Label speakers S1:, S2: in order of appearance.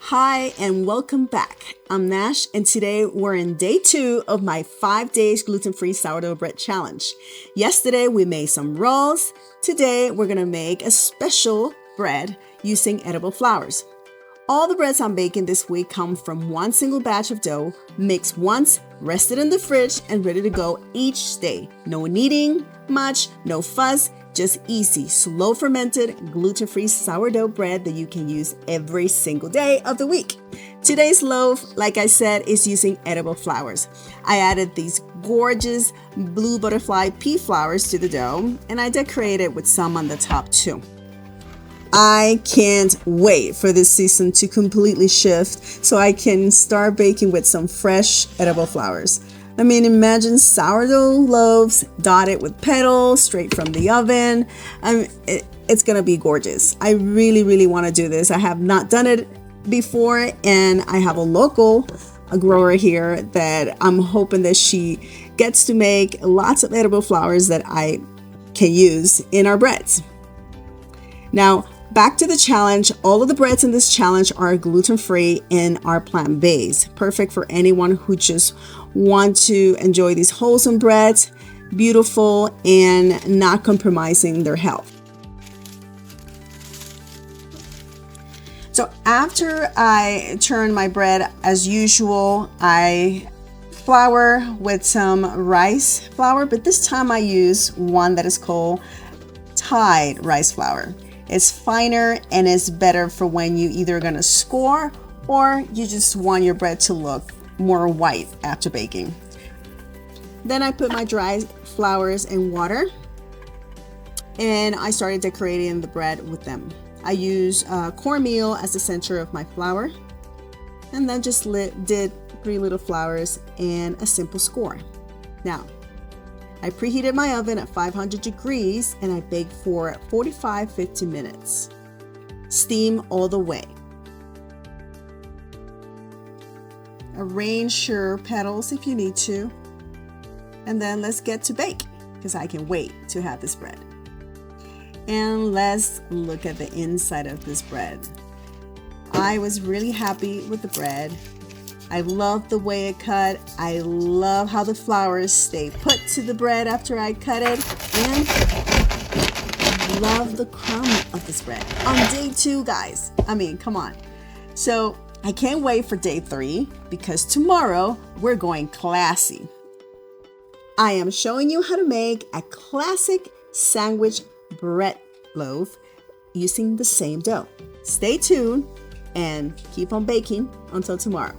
S1: Hi and welcome back. I'm Nash and today we're in day 2 of my 5 days gluten-free sourdough bread challenge. Yesterday we made some rolls. Today we're gonna make a special bread using edible flours. All the breads I'm baking this week come from one single batch of dough, mixed once, rested in the fridge, and ready to go each day. No kneading much, no fuss, just easy, slow-fermented, gluten-free sourdough bread that you can use every single day of the week. Today's loaf, like I said, is using edible flours. I added these gorgeous blue butterfly pea flowers to the dough, and I decorated with some on the top too. I can't wait for this season to completely shift so I can start baking with some fresh edible flowers. I mean, imagine sourdough loaves dotted with petals straight from the oven. It's gonna be gorgeous. I really want to do this. I have not done it before, and I have a grower here that I'm hoping that she gets to make lots of edible flowers that I can use in our breads. Now, back to the challenge. All of the breads in this challenge are gluten-free and are plant-based. Perfect for anyone who just want to enjoy these wholesome breads, beautiful and not compromising their health. So after I turn my bread, as usual, I flour with some rice flour, but this time I use one that is called Tide rice flour. It's finer and it's better for when you either gonna score or you just want your bread to look more white after baking. Then I put my dry flours in water and I started decorating the bread with them. I use cornmeal as the center of my flour and then just did 3 little flowers and a simple score. Now, I preheated my oven at 500 degrees and I baked for 45-50 minutes. Steam all the way. Arrange your petals if you need to. And then let's get to bake because I can wait to have this bread. And let's look at the inside of this bread. I was really happy with the bread. I love the way it cut. I love how the flowers stay put to the bread after I cut it. And I love the crumb of this bread. On day 2, guys. I mean, come on. So I can't wait for day 3 because tomorrow we're going classy. I am showing you how to make a classic sandwich bread loaf using the same dough. Stay tuned and keep on baking until tomorrow.